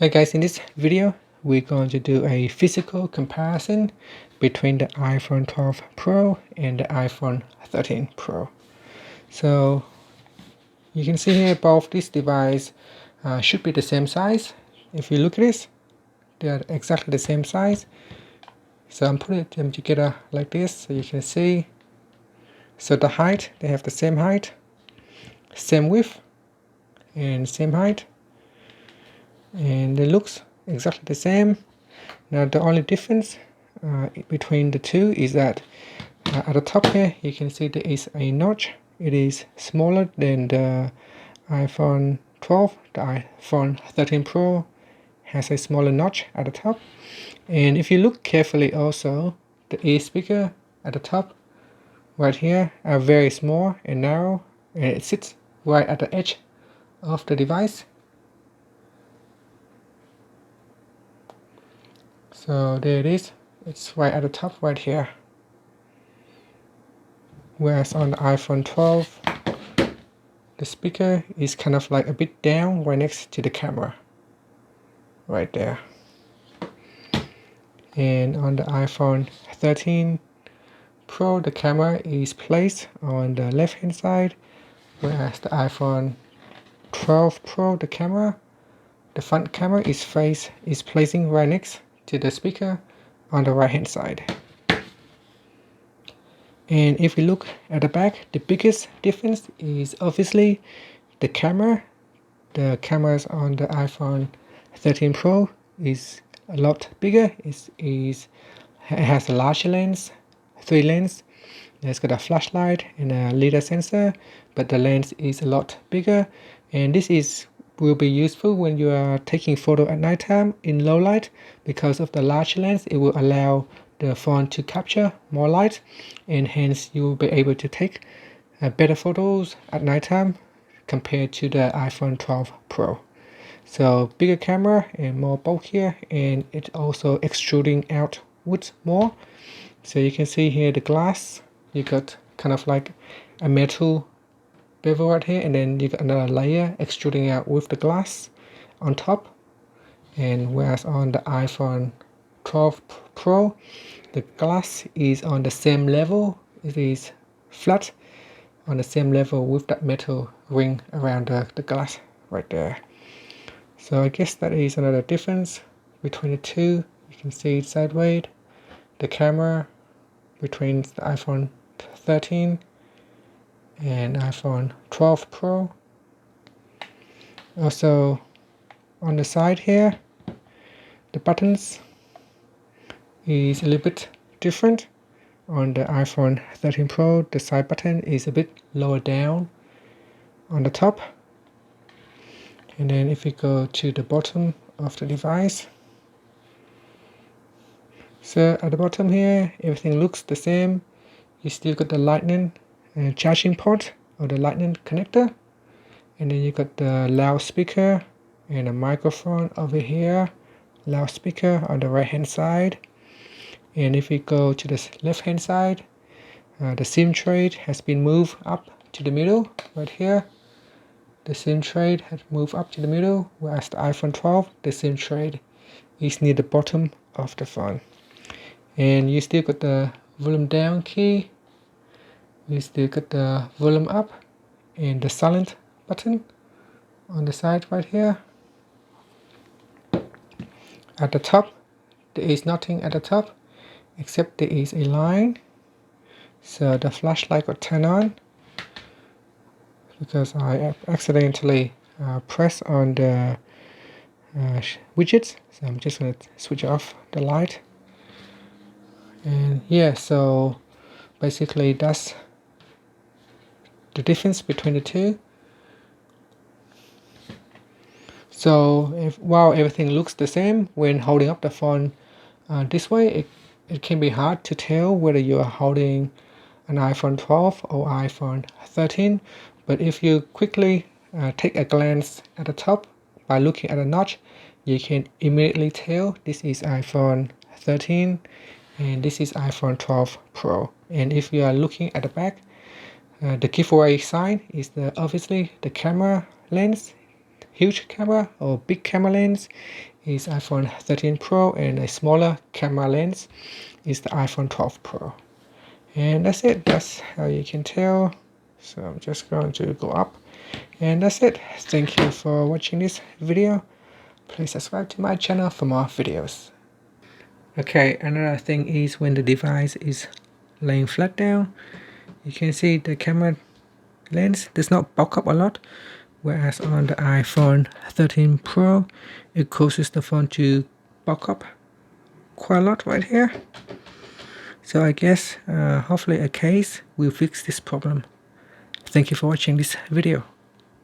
Hi guys, in this video we're going to do a physical comparison between the iPhone 12 Pro and the iPhone 13 Pro. So you can see here both these devices should be the same size. If you look at this, they are exactly the same size. So I'm putting them together like this so you can see. So the height, they have the same height, same width and same height, and it looks exactly the same. Now the only difference between the two is that at the top here you can see there is a notch. It is smaller than the iPhone 12. The iPhone 13 Pro has a smaller notch at the top, and if you look carefully also, the ear speaker at the top right here are very small and narrow, and it sits right at the edge of the device. So there it is, it's right at the top right here. Whereas on the iPhone 12, the speaker is kind of like a bit down right next to the camera, right there. And on the iPhone 13 Pro, the camera is placed on the left hand side, whereas the iPhone 12 Pro, the front camera is placing right next to the speaker on the right hand side. And if we look at the back, the biggest difference is obviously the camera. The cameras on the iPhone 13 Pro is a lot bigger. It has a larger lens, 3 lens. It's got a flashlight and a lidar sensor, but the lens is a lot bigger, and this will be useful when you are taking photo at nighttime in low light. Because of the large lens, it will allow the phone to capture more light, and hence you will be able to take better photos at nighttime compared to the iPhone 12 Pro. So bigger camera and more bulkier, and it's also extruding outwards more. So you can see here the glass, you got kind of like a metal bevel right here, and then you got another layer extruding out with the glass on top. And whereas on the iPhone 12 Pro, the glass is on the same level, it is flat on the same level with that metal ring around the glass right there. So I guess that is another difference between the two. You can see it sideways, the camera between the iPhone 13 and iPhone 12 Pro. Also on the side here, the buttons is a little bit different. On the iPhone 13 Pro, the side button is a bit lower down on the top. And then if we go to the bottom of the device, so at the bottom here, everything looks the same. You still got the lightning charging port or the lightning connector, and then you got the loudspeaker and a microphone over here, loudspeaker on the right hand side. And if we go to the left hand side, the SIM tray has been moved up to the middle right here. The SIM tray has moved up to the middle, whereas the iPhone 12, the SIM tray is near the bottom of the phone. And you still got the volume down key, you still got the volume up and the silent button on the side right here. At the top, there is nothing at the top except there is a line, so the flashlight got turned on because I accidentally pressed on the widgets. So I'm just going to switch off the light. And yeah, so basically that's the difference between the two. So while everything looks the same, when holding up the phone this way, it can be hard to tell whether you are holding an iPhone 12 or iPhone 13. But if you quickly take a glance at the top by looking at the notch, you can immediately tell this is iPhone 13 and this is iPhone 12 Pro. And if you are looking at the back, the giveaway sign is obviously the camera lens, huge camera or big camera lens, is iPhone 13 Pro, and a smaller camera lens is the iPhone 12 Pro. And that's it. That's how you can tell. So I'm just going to go up, and that's it. Thank you for watching this video. Please subscribe to my channel for more videos. Okay, another thing is when the device is laying flat down, you can see the camera lens does not bulk up a lot, whereas on the iPhone 13 Pro it causes the phone to bulk up quite a lot right here. So I guess hopefully a case will fix this problem. Thank you for watching this video.